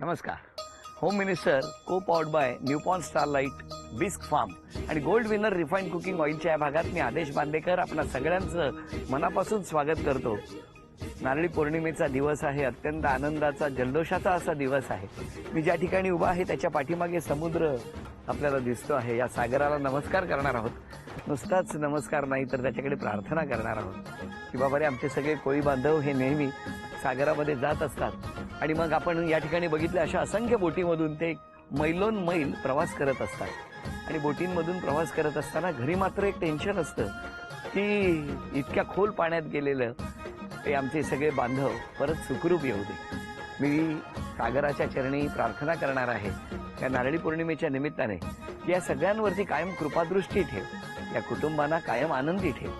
नमस्कार. Home minister co powered by न्यूपॉन Starlight, Bisk Farm आणि गोल्ड विनर रिफाइंड कुकिंग ऑइलच्या या भागात मी आदेश बांदेकर आपणा सगळ्यांचं मनापासून स्वागत करतो. नारळी पौर्णिमेचा दिवस आहे. अत्यंत आनंदाचा, जल्लोषाचा असा दिवस आहे. मी ज्या ठिकाणी उभा आहे त्याच्या पाठीमागे समुद्र आपल्याला दिसतो आहे. या सागराला नमस्कार करणार आहोत. नुसताच नमस्कार नाही तर त्याच्याकडे प्रार्थना करणार आहोत की बाबा रे, आमचे सगळे कोळी बांधव हे नेहमी सागरामध्ये जात असतात आणि मग आपण या ठिकाणी बघितले अशा असंख्य बोटीमधून ते मैलोन मैल प्रवास करत असतात आणि बोटींमधून प्रवास करत असताना घरी मात्र एक टेन्शन असतं की इतक्या खोल पाण्यात गेलेलं ते आमचे सगळे बांधव परत सुखरूप येऊ दे. मी सागराच्या चरणी प्रार्थना करणार आहे या नारळी पौर्णिमेच्या निमित्ताने की या सगळ्यांवरती कायम कृपादृष्टी ठेव, या कुटुंबांना कायम आनंदी ठेव.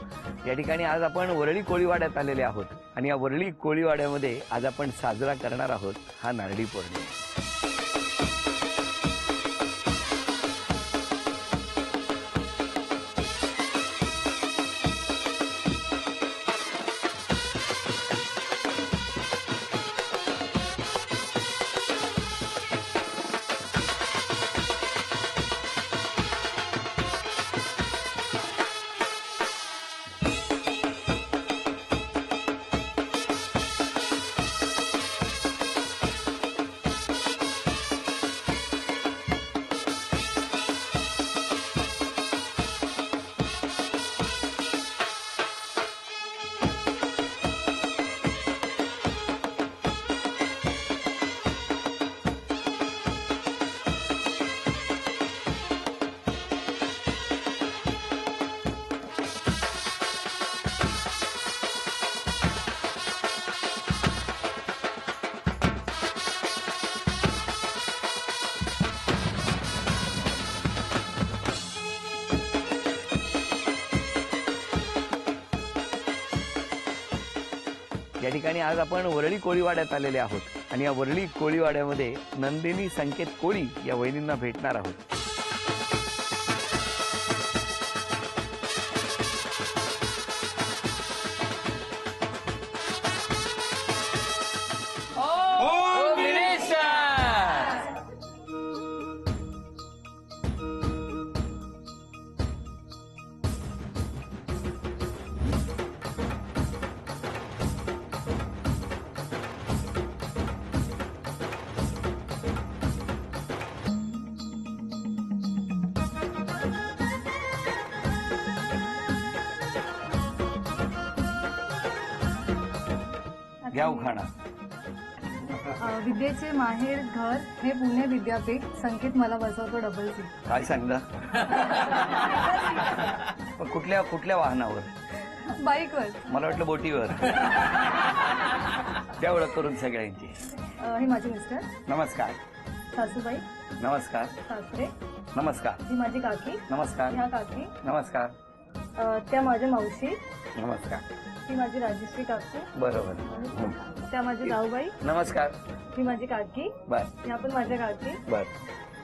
या ठिकाणी आज आपण वरळी कोळीवाड्यात आलेले आहोत आणि या वरळी कोळीवाड्यामध्ये आज आपण साजरा करणार आहोत हा नारळी पौर्णिमा. या ठिकाणी आज आपण वरळी कोळीवाड्यात आलेले आहोत आणि या वरळी कोळीवाड्यामध्ये नंदिनी संकेत कोळी या वहिनींना भेटणार आहोत. घ्या उखाणा. विद्येचे माहेर घर हे पुणे विद्यापीठ, संकेत मला बसवतो डबल सी. काय सांगता? कुठल्या कुठल्या वाहनावर? बाईकवर. मला वाटलं बोटीवर. त्या ओळख करून सगळ्यांची. हे माझे मिस्टर. नमस्कार. सासूबाई. नमस्कार. सासरे. नमस्कार. ही माझी काकी. नमस्कार. ह्या काकी. नमस्कार. त्या माझ्या मावशी. नमस्कार. ही माझी राजश्री काकी. बरोबर. त्या माझी जाऊबाई. नमस्कार. ही माझी काकी. बर ह्या पण माझ्या काकी. बर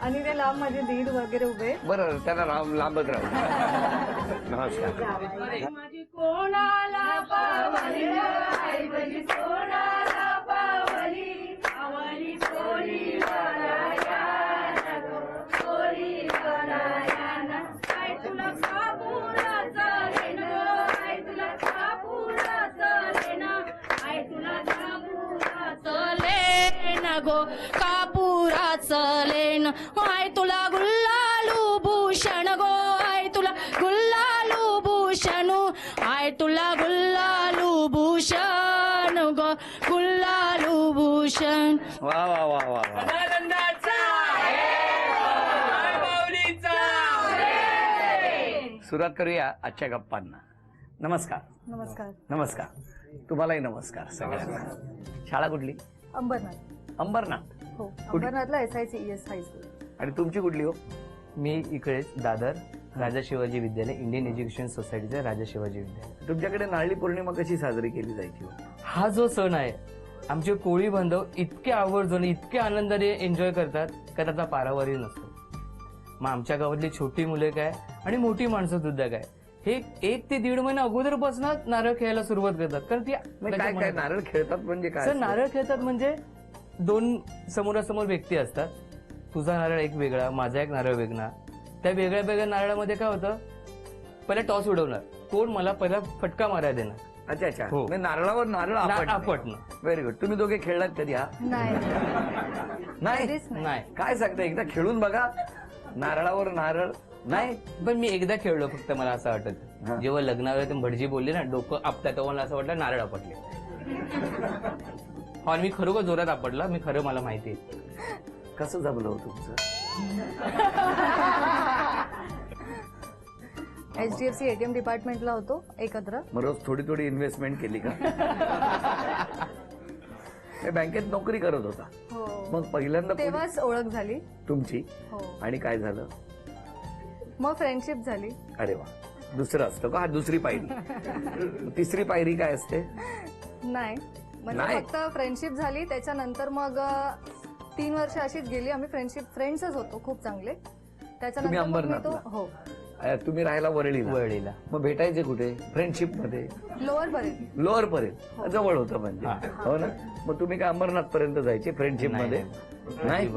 आणि ते लांब माझे दीड वगैरे उभे. बरं, त्यांना लांबच राहू. नमस्कार. माझी कोणाला पावली, आई माझी कोणाला पावली, आवली कोणी वाला कोणी वाला. आई तुला कापुराचं लेणं, आई तुला कापुराचं लेणं, आई तुला कापुराचं लेणं गो, कापुराचं लेणं. आई तुला गुल्लालू भूषण गो, आई तुला गुल्लालू भूषण, आई तुला गुल्लालू भूषण गो, गुल्लालू भूषण. वा वा वा वा वा. सुरुवात करूया आजच्या गप्पांना. नमस्कार. नमस्कार. नमस्कार. तुम्हालाही नमस्कार सगळ्यांना. शाळा कुठली? अंबरनाथ. अंबरनाथ. हो, अंबरनाथला SICES हायस्कूल. आणि तुमची कुठली हो? मी इकडेच दादर राजा शिवाजी विद्यालय, इंडियन एज्युकेशन सोसायटीचे राजा शिवाजी विद्यालय. तुमच्याकडे नारळी पौर्णिमा कशी साजरी केली जायची हो? हा जो सण आहे आमचे कोळी बांधव इतके आवर्जून इतके आनंदाने एन्जॉय करतात का त्याचा पारावारी नसतो. मग आमच्या गावातली छोटी मुले काय आणि मोठी माणसं सुद्धा काय हे 1 ते 1.5 महिना अगोदरपासूनच नारळ खेळायला सुरुवात करतात. कारण ती काय काय नारळ खेळतात म्हणजे काय? सर नारळ खेळतात म्हणजे दोन समोरासमोर व्यक्ती असतात. तुझा नारळ एक वेगळा, माझा एक नारळ वेगळा. त्या वेगळ्या वेगळ्या नारळामध्ये काय होतं, पहिला टॉस उडवणार, कोण मला पहिला फटका मारायला देणार. अच्छा अच्छा, हो. म्हणजे नारळावर नारळ आपटणं. Very good. तुम्ही दोघे खेळलात कधी हा? नाही नाही. कधीच नाही. नाही, काय सांगता, एकदा खेळून बघा. नारळावर नारळ नाही. पण मी एकदा खेळलो फक्त. मला असं हा. वाटत जेव्हा लग्नावर ते भटजी बोलले ना डोकं आपटा, तेव्हा मला असं वाटलं नारळ आपटले. हा, आणि मी खरोखर जोरात आपटला. मी खरं, मला माहिती आहे. कसं जमलं हो तुमचं? HDFC ATM डिपार्टमेंटला होतो एकत्र. मग रोज थोडी थोडी इन्व्हेस्टमेंट केली का? हे बँकेत नोकरी करत होता. हो, मग पहिल्यांदा कोणी- तेव्हाच ओळख झाली. तुमची हो, आणि काय झालं? मग फ्रेंडशिप झाली. अरे वा, दुसरं असतं का? हा दुसरी पायरी. तिसरी पायरी काय असते? नाही, म्हणजे नाही. फक्त फ्रेंडशिप झाली. त्याच्यानंतर मग 3 वर्ष अशीच गेली. आम्ही फ्रेंड्सच होतो खूप चांगले. त्याच्यानंतर मग मी तो अंबरनाथला? हो तुम्ही राहायला वरळीला. वळीला. मग भेटायचे कुठे? फ्रेंडशिप मध्ये? लोअर पर्यंत. लोअर पर्यंत जवळ होतं म्हणजे. हा. हो ना. मग तुम्ही काय अंबरनाथ पर्यंत जायचे फ्रेंडशिप मध्ये? नाही.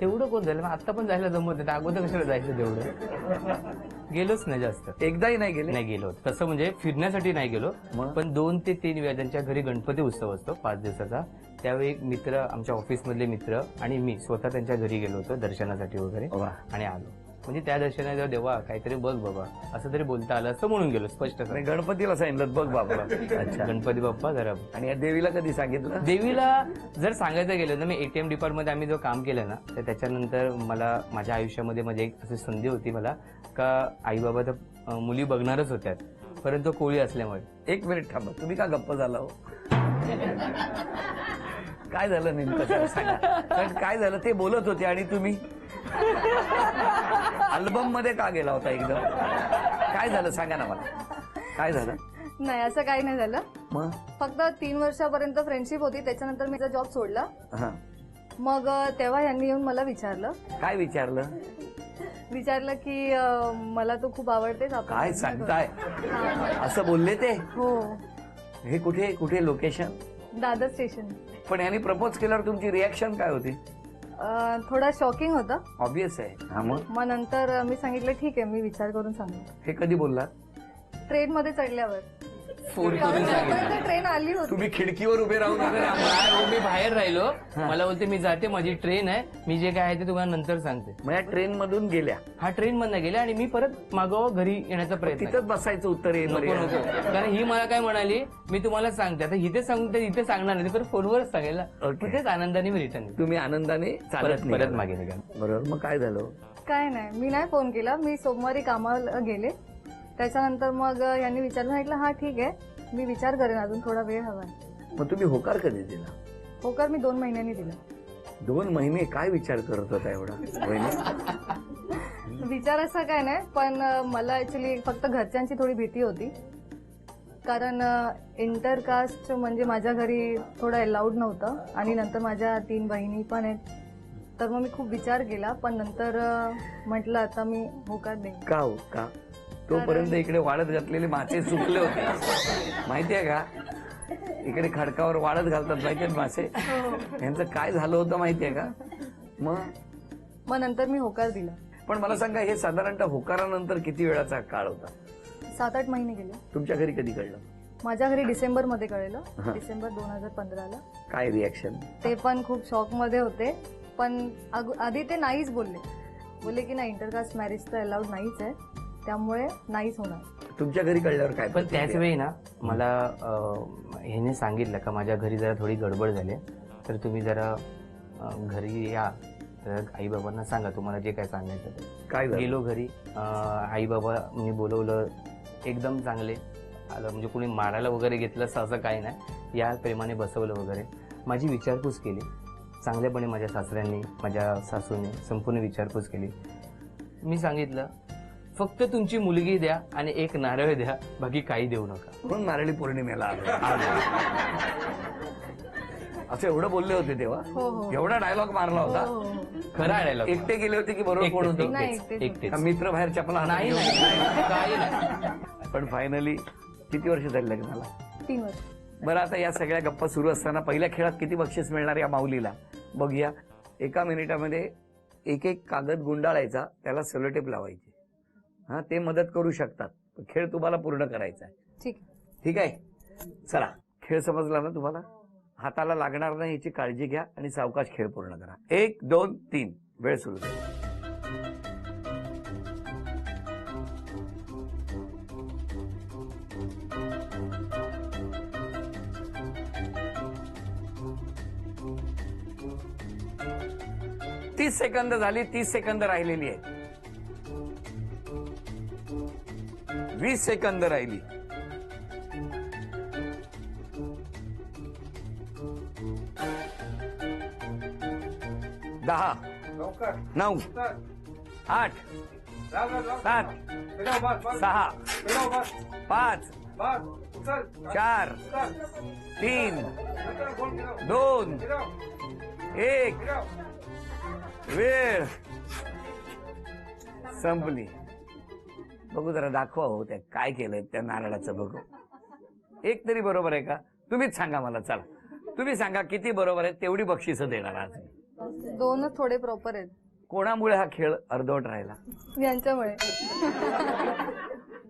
तेवढं कोण झालं, आता पण जायला जमत नाही. अगोदर कशाला जायचं तेवढं. गेलोच नाही जास्त. एकदाही नाही गेले? नाही गेलो तसं, म्हणजे फिरण्यासाठी नाही गेलो. मग? पण 2 ते 3 वेळा त्यांच्या घरी गणपती उत्सव असतो 5 दिवसाचा. त्यावेळी एक मित्र, आमच्या ऑफिसमधले मित्र आणि मी स्वतः त्यांच्या घरी गेलो होतो दर्शनासाठी वगैरे, वा. आणि आलो. म्हणजे त्या दर्शनात जेव्हा देवा काहीतरी बघ बाबा असं तरी बोलता आलं असं म्हणून गेलो स्पष्ट. आणि गणपतीला सांगितलं बघ बाबा. अच्छा. गणपती बाप्पा जरा. आणि या देवीला कधी सांगितलं? देवीला जर सांगायचं गेलं ना, मी ATM डिपार्टमेंटमध्ये आम्ही जो काम केलं ना, तर त्याच्यानंतर मला माझ्या आयुष्यामध्ये माझी एक अशी संधी होती मला, का आई बाबा तर मुली बघणारच होत्या, परंतु कोळी असल्यामुळे. एक मिनिट थांबा, तुम्ही का गप्प झाला हो? काय झालं नेमकं जरा सांगा. कारण काय झालं, ते बोलत होते आणि तुम्ही अल्बम मध्ये का गेला होता एकदम? काय झालं सांगा ना मला. काय झालं? नाही, असं काही नाही झालं. मग? फक्त 3 वर्षापर्यंत फ्रेंडशिप होती. त्याच्यानंतर मी जॉब सोडला. हा. मग तेव्हा यांनी येऊन मला विचारलं काय विचारलं? की मला तू खूप आवडतेस, आपण काय लग्न सांगताय? करू. असं बोलले ते? हो, हे कुठे कुठे लोकेशन? दादर स्टेशन. पण यांनी प्रपोज केल्यावर तुमची रिॲक्शन काय होती? थोडा शॉकिंग होता. ऑब्विस आहे. हा. मग नंतर मी सांगितलं ठीक आहे, मी विचार करून सांगू. हे कधी बोलला? ट्रेन मध्ये चढल्यावर. फोन करून सांगितलं. ट्रेन आली होती. तुम्ही खिडकीवर उभे राहून वगैरे काय हो, मी बाहेर राहिलो. मला बोलते मी जाते, माझी ट्रेन आहे, मी जे काय आहे ते तुम्हाला नंतर सांगते. मग या ट्रेन मधून गेल्या? हा, ट्रेन मधनं गेल्या आणि मी परत मागं घरी येण्याचा प्रयत्न केला. तिथंच बसायचं उत्तर येईल. नको नको, कारण ही मला काय म्हणाली, मी तुम्हाला सांगते आता, इथे सांगते इथे सांगणार नाही, परत फोनवरच सांगेल ना. Okay. मग तेच आनंदाने मी रिटर्न तुम्ही आनंदाने चालत परत निघाला. मागे निघाल. बरोबर. मग काय झालं? काय नाही, मी नाही फोन केला. मी सोमवारी कामाला गेले. त्याच्यानंतर मग यांनी विचारून सांगितलं हा ठीक आहे, मी विचार करेन, अजून थोडा वेळ हवाय. मग तुम्ही होकार कधी दिला? होकार मी 2 महिन्यांनी दिला. 2 महिने? काय विचार करत होता एवढा? वहिनी? विचार असा काय नाही, पण मला ऍक्च्युली फक्त घरच्यांची थोडी भीती होती. कारण इंटरकास्ट म्हणजे माझ्या घरी थोडं अलाउड नव्हतं, आणि नंतर माझ्या 3 बहिणी पण आहेत. तर मग मी खूप विचार केला, पण नंतर म्हटलं आता मी होकार देईन. का हो? का? तोपर्यंत इकडे वाळत घातलेले मासे सुकले होते माहितीये का? इकडे खडकावर वाळत घालतात माहितीये मासे. यांचं काय झालं होतं माहितीये का? मग नंतर मी होकार दिला. पण मला सांगा, हे साधारणतः होकारानंतर किती वेळाचा काळ होता? 7-8 महिने गेले. तुमच्या घरी कधी कळलं? माझ्या घरी डिसेंबरमध्ये कळलं. हा. डिसेंबर 2015ला. काय रिॲक्शन? ते पण खूप शॉक मध्ये होते. पण आधी ते नाहीच बोलले की नाही, इंटरकास्ट मॅरेज तर अलाउड नाहीच आहे, त्यामुळे नाहीच होणार. तुमच्या घरी कळल्यावर काय? पण त्याच वेळी ना मला ह्याने सांगितलं का माझ्या घरी जरा थोडी गडबड झाली, तर तुम्ही जरा घरी या, तर आई बाबांना सांगा तुम्हाला जे काय सांगायचं ते. काय झालं? गेलो घरी. आई बाबा मी बोलवलं, एकदम चांगले आलं, म्हणजे कोणी मारायला वगैरे घेतलं असं काही नाही, या प्रेमाने बसवलं वगैरे. माझी विचारपूस केली चांगल्यापणे, माझ्या सासऱ्यांनी माझ्या सासूने संपूर्ण विचारपूस केली. मी सांगितलं फक्त तुमची मुलगी द्या आणि एक नारळ द्या, बाकी काही देऊ नका. म्हणून नारळी पौर्णिमेला आलो. असं एवढं बोलले होते तेव्हा? हो हो एवढा डायलॉग मारला हो, होता? हो, हो. खरं आणायला एकटे गेले होते की बरोबर कोण होतं? नाही, एकटेच एकटेच. एकटेच. का मित्र बाहेर चपला हातात नाही घेऊन? नाही काही नाही. पण फायनली किती वर्ष झाली लग्नाला? 3 वर्ष. बरं, आता या सगळ्या गप्पा सुरू असताना पहिल्या खेळात किती बक्षीस मिळणार या माऊलीला बघूया. 1 मिनिटामध्ये एक एक कागद गुंडाळायचा, त्याला सेलोटेप लावायची. हा, ते मदत करू शकतात. खेळ तुम्हाला पूर्ण करायचा आहे. ठीक. ठीक आहे, चला. खेळ समजला ना तुम्हाला? हाताला लागणार नाही याची काळजी घ्या आणि सावकाश खेळ पूर्ण करा. 1 2 3 वेळ सुरू करा. तीस सेकंद झाली. 30 सेकंद राहिलेली आहे. 20 सेकंद राहिली. 10 9 8 7 6 5 4 3 2 1 वेळ संपली. बघू जरा दाखवा हो त्या काय केलंय त्या नारळाचं. बघू एक तरी बरोबर आहे का? तुम्हीच सांगा मला. चला तुम्ही सांगा किती बरोबर आहे, तेवढी बक्षिसं देणार आज. 2च थोडे प्रॉपर आहेत. कोणामुळे हा खेळ अर्धवट राहिला? यांच्यामुळे.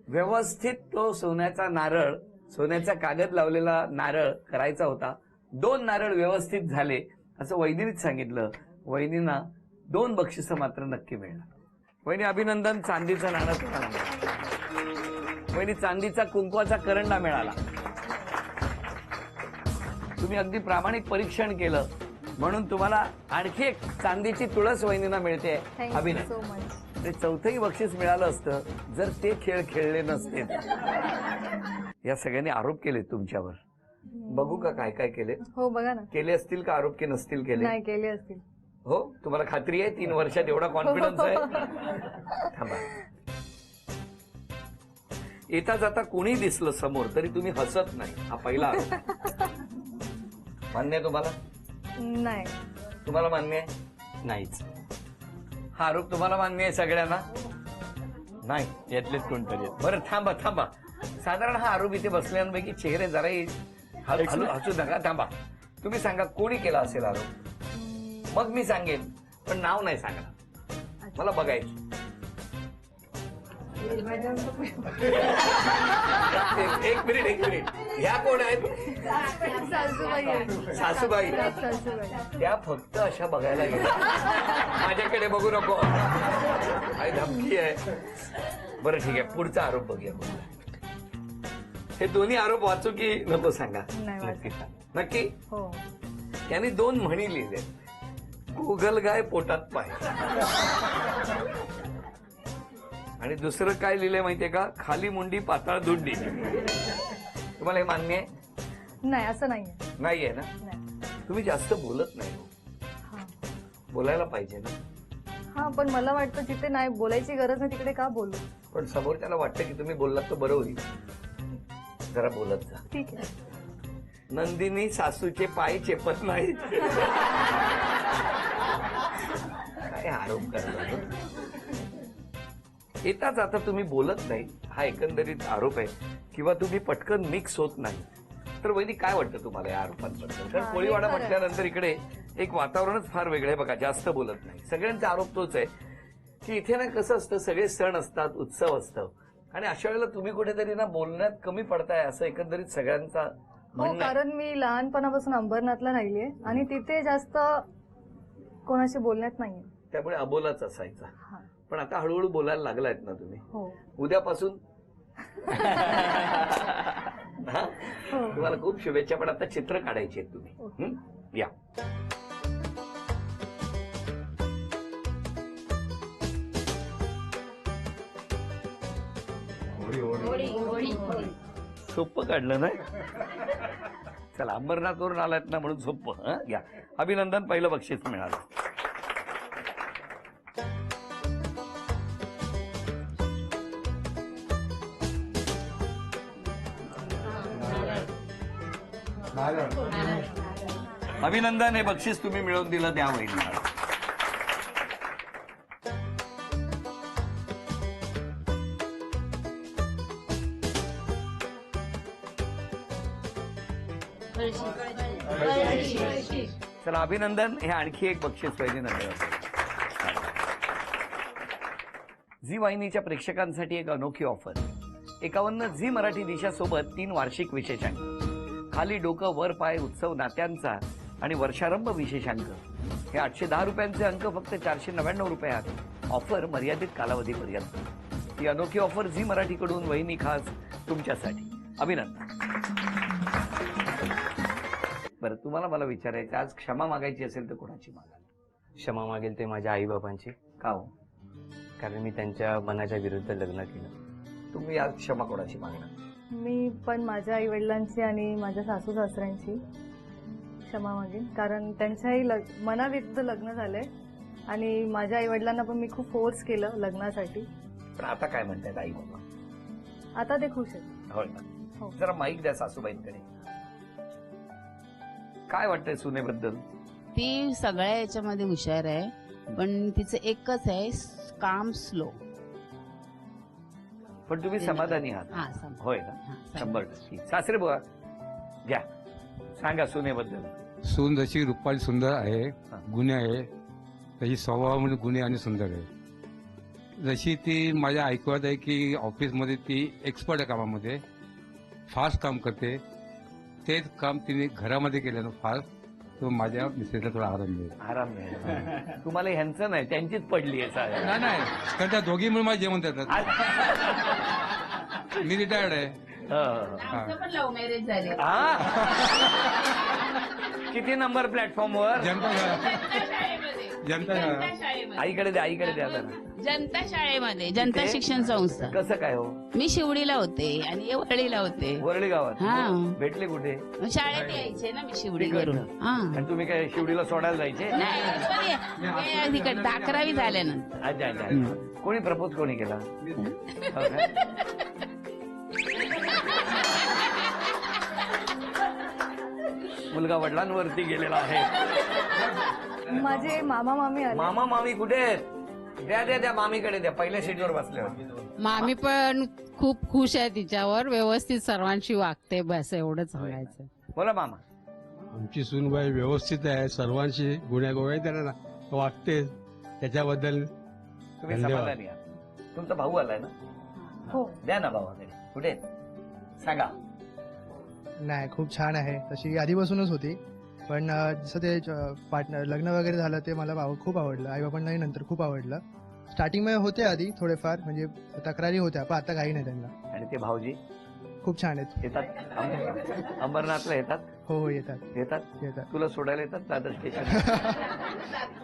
व्यवस्थित तो सोन्याचा नारळ, सोन्याचा कागद लावलेला नारळ करायचा होता. 2 नारळ व्यवस्थित झाले असं वहिनीनेच सांगितलं. वहिनींना 2 बक्षिसं मात्र नक्की मिळणार. वहिनी अभिनंदन. चांदीचं नाणं तुम्हाला मिळालं. वहिनी चांदीचा कुंकवाचा करंडा मिळाला. तुम्ही अगदी प्रामाणिक परीक्षण केलं म्हणून तुम्हाला आणखी एक चांदीची तुळस वहिनींना मिळते. थँक्यू अभिनंदन. So much. ते 4थंही बक्षीस मिळालं असतं जर ते खेळ खेळले नसते. या सगळ्यांनी आरोप केले तुमच्यावर. बघू का काय काय केले? हो बघा ना. केले असतील का आरोप की नसतील केले? नाही केले असतील. हो, तुम्हाला खात्री आहे? 3 वर्षात एवढा कॉन्फिडन्स आहे? थांबा. येता जाता कोणी दिसलं समोर तरी तुम्ही हसत नाही, हा पहिला आरोप. मान्य आहे तुम्हाला? नाही. तुम्हाला मान्य आहे? नाहीच. हा आरोप तुम्हाला मान्य आहे सगळ्यांना? नाही. यातलेच कोणतरी. बरं थांबा थांबा. साधारण हा आरोप इथे बसल्यांपैकी चेहरे जरा हसू नका. थांबा. तुम्ही सांगा कोणी केला असेल आरोप? मग मी सांगेन, पण नाव नाही सांगणार. मला बघायचं. एक मिनिट. ह्या कोण आहेत? सासूबाई आहेत. सासूबाई. सासूबाई. त्या फक्त अशा बघायला गेल्या. माझ्याकडे बघू नको. काय धमकी आहे? बरं ठीक आहे, पुढचा आरोप बघूया. हे दोन्ही आरोप वाचू की नको सांगा? नाही वाटत. नक्की. हो. त्यांनी 2 म्हणी लिहिले. गोगलगाय पोटात पाय. आणि दुसरं काय लिहिलंय माहितीये का? खाली मुंडी पाताळ दुंडी. तुम्हाला हे मान्य आहे? नाही, असं नाहीये. नाहीये ना? नाही. तुम्ही जास्त बोलत नाही. हा. बोलायला पाहिजे ना? हा, पण मला वाटतं जिथे नाही बोलायची गरज नाही तिकडे का बोलू? पण समोर त्याला वाटतं की तुम्ही बोललात तर बरं होईल. जरा बोलत जा. ठीक आहे. नंदिनी सासूचे पाय चेपत नाही. काय आरोप करता? येताच आता तुम्ही बोलत नाही हा एकंदरीत आरोप आहे. किंवा तुम्ही पटकन मिक्स होत नाही. तर वहिनी काय वाटतं तुम्हाला या आरोपांबद्दल? कारण कोळीवाडा म्हटल्यानंतर इकडे एक वातावरणच फार वेगळं आहे बघा. जास्त बोलत नाही. सगळ्यांचा आरोप तोच आहे की इथे ना कसं असतं, सगळे सण असतात, उत्सव असतं आणि अशा वेळेला तुम्ही कुठेतरी ना बोलण्यात कमी पडताय असं एकंदरीत सगळ्यांचा हो, म्हणणं आहे. कारण मी लहानपणापासून अंबरनाथला राहिलीये आणि तिथे जास्त कोणाशी बोलण्यात नाहीये. त्यामुळे अबोलाच असायचा. हा. पण आता हळूहळू बोलायला लागलायत ना तुम्ही? हो. उद्यापासून हा? हो. तुम्हाला खूप शुभेच्छा. पण आता चित्र काढायची आहेत तुम्ही. हं? या. सोप्पं काढलं ना? चला, अंबरनाथवरून आलात ना म्हणून सोप्पं. हं? या. अभिनंदन. पहिलं बक्षीस मिळालं. अभिनंदन. हे बक्षीस तुम्ही मिळवून दिलं, द्या वहिनीला. चला अभिनंदन. हे आणखी एक बक्षीस वहिनीनंतर. झी वाहिनीच्या प्रेक्षकांसाठी एक अनोखी ऑफर. 51 झी मराठी दिशासोबत 3 वार्षिक विशेषांक. खाली डोकं वर पाय उत्सव नात्यांचा आणि वर्षारंभ विशेषांक. हे 810 रुपयांचे अंक फक्त 499 रुपयात. ऑफर मर्यादित कालावधीपर्यंत. ही अनोखी ऑफर झी मराठीकडून वहिनी खास तुमच्यासाठी. अभिनंदन. बरं, तुम्हाला मला विचारायचं, आज क्षमा मागायची असेल तर कोणाची मागाल? क्षमा मागेल ते माझ्या आईबाबांची, का हो? कारण मी त्यांच्या मनाच्या विरुद्ध लग्न केलं. तुम्ही आज क्षमा कोणाची मागणार? मी पण माझ्या आई वडिलांची आणि माझ्या सासू सासऱ्यांची क्षमा मागेन, कारण त्यांच्याही मनाविरुद्ध लग्न झालंय आणि माझ्या आई वडिलांना पण मी खूप फोर्स केलं लग्नासाठी. पण आता काय म्हणतायत आई बाबा? आता ते खुश आहेत. होय ना. हो. जरा माईक द्या सासूबाईंकडे. काय वाटतंय सुनेबद्दल? ती सगळ्या याच्यामध्ये हुशार आहे, पण तिचं एकच आहे, काम स्लो. पण तुम्ही समाधानी आहात? हा सम- होय ना. हा, 100%. सासरे बुवा घ्या, सांगा सुनेबद्दल. सून जशी रुपाली सुंदर आहे, हा. गुन्हे आहे, तशी स्वभावामध्ये गुन्हे आणि सुंदर आहे. जशी ती माझ्या ऐकवत आहे की ऑफिसमध्ये ती एक्सपर्ट आहे कामामध्ये, फास्ट काम करते. तेच काम तिने घरामध्ये केलं ना फास्ट, तो माझ्या मिसेसला थोडा आराम मिळेल. आराम मिळेल. तुम्हाला ह्यांचं नाही, त्यांचीच पडली आहे साऱ्या. नाही नाही, कारण त्या दोघी मिळून मला जेवण देतात. मी रिटायर्ड आहे. आमचं पण लव्ह मॅरेज झाले. हा? किती नंबर प्लॅटफॉर्मवर? जनता जनता शाळेमध्ये आईकडे द्या, आईकडे द्या जरा. जनता शाळेमध्ये, जनता तिथे? शिक्षण संस्था. कसं काय हो? मी शिवडीला होते आणि हे वरळीला होते. वरळी गावात? हा. भेटले कुठे? शाळेत यायचे ना मी शिवडीवरून. हा आणि तुम्ही काय शिवडीला सोडायला जायचे? नाही पण तिकडे 11वी झाल्यानंतर. अच्छा अच्छा. कोणी प्रपोज कोणी केला? हो का? मुलगा वडिलांवरती गेलेला आहे. माझे मामा मामी आले. मामा मामी कुठे आहेत? द्या द्या द्या, मामीकडे द्या. पहिल्या सीटवर बसले होते. मामी पण खूप खुश आहे तिच्यावर, व्यवस्थित सर्वांशी वागते, बस एवढंच सांगायचं. बोला मामा. आमची सूनबाई व्यवस्थित आहे, सर्वांशी गुण्यागोव्या त्यांना वागते, त्याच्याबद्दल तुम्ही धन्यवाद. समाधानी आहात? तुमचा भाऊ आलाय ना? हो. द्या ना भावाकडे. कुठे आहेत? सांगा. नाही, खूप छान आहे. तशी आधीपासूनच होती, पण जसं ते पार्टनर लग्न वगैरे झालं ते मला खूप आवडलं. आई बाबांनाही नंतर खूप आवडलं. स्टार्टिंगमध्ये होते आधी थोडेफार, म्हणजे तक्रारी होत्या, पण आता काही नाही त्यांना. आणि ते भाऊजी खूप छान आहेत. येतात? अंबरनाथला येतात? हो हो, येतात येतात? येतात. तुला सोडायला येतात दादर स्टेशन?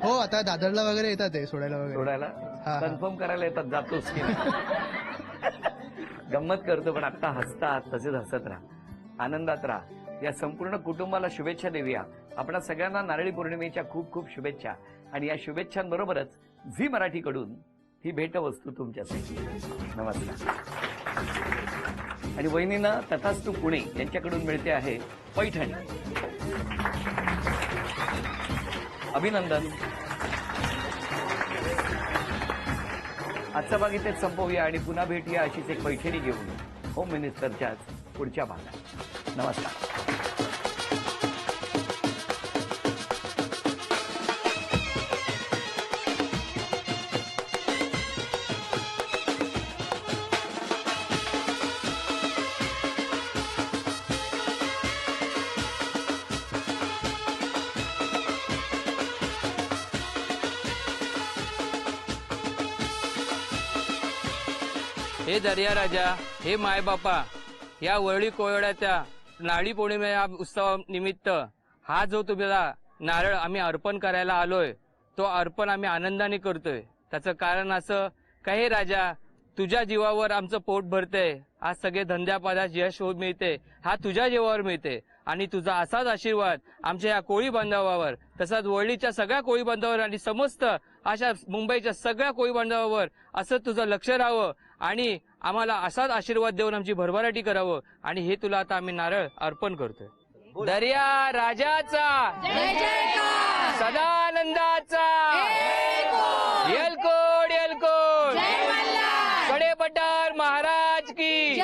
हो, आता दादरला वगैरे येतात ते सोडायला वगैरे. सोडायला हा. कन्फर्म करायला येतात, जातोस की नाही? गंमत करतो, पण आता हसतात, तसेच हसत राहा, आनंदात राहा. या संपूर्ण कुटुंबाला शुभेच्छा देऊया. आपणा सगळ्यांना नारळी पौर्णिमेच्या खूप खूप शुभेच्छा. आणि या शुभेच्छांबरोबरच झी मराठीकडून ही भेटवस्तू तुमच्यासाठी. नमस्कार. आणि वहिनींना तथास्तु पुणे यांच्याकडून मिळते आहे पैठणी. अभिनंदन. आजचा भाग इथेच संपवूया आणि पुन्हा भेटूया अशीच एक पैठणी घेऊन होम मिनिस्टरच्याच पुढच्या भागात. नमस्कार. हे दर्या राजा, हे मायबापा, या वरळी कोयड्याच्या नारळी पौर्णिमे उत्सवानिमित्त हा जो तुम्हाला नारळ आम्ही अर्पण करायला आलोय, तो अर्पण आम्ही आनंदाने करतोय. त्याचं कारण असं काही राजा, तुझ्या जीवावर आमचं पोट भरतंय. आज सगळे धंद्यापादात यश मिळते, हा तुझ्या जीवावर मिळते. आणि तुझा असाच आशीर्वाद आमच्या या कोळी बांधवावर, तसाच वरळीच्या सगळ्या कोळी बांधवावर आणि समस्त अशा मुंबईच्या सगळ्या कोळी बांधवावर असं तुझं लक्ष राहावं आणि आम्हाला असाच आशीर्वाद देऊन आमची भरभराटी करावं. आणि हे तुला आता आम्ही नारळ अर्पण करतोय. दर्या राजाचा सदानंदाचा येलकोड येलकोड, कडे पठार महाराज की,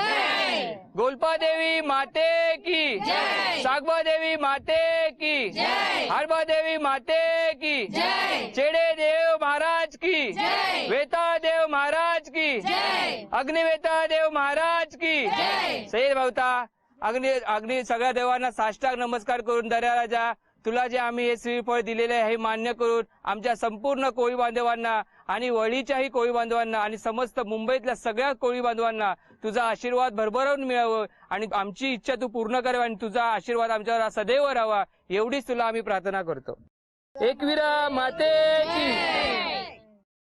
गोल्पा देवी माते की, सागबा देवी माते की जय. चेडे देव महाराज की जय. वेता देव महाराज की जय. अग्निवेता देव महाराज की जय. सैर भावता अग्नी सगळ्या देवांना साष्टांग नमस्कार करून दर्या राजा तुला जे आम्ही हे श्रीफळ दिलेले आहे हे मान्य करून आमच्या संपूर्ण कोळी बांधवांना आणि वळीच्याही कोळी बांधवांना आणि समस्त मुंबईतल्या सगळ्या कोळी बांधवांना तुझा आशीर्वाद भरभरून मिळावं आणि आमची इच्छा तू पूर्ण करावी आणि तुझा आशीर्वाद आमच्यावर सदैव राहावा एवढीच तुला आम्ही प्रार्थना करतो. एकविरा मातेची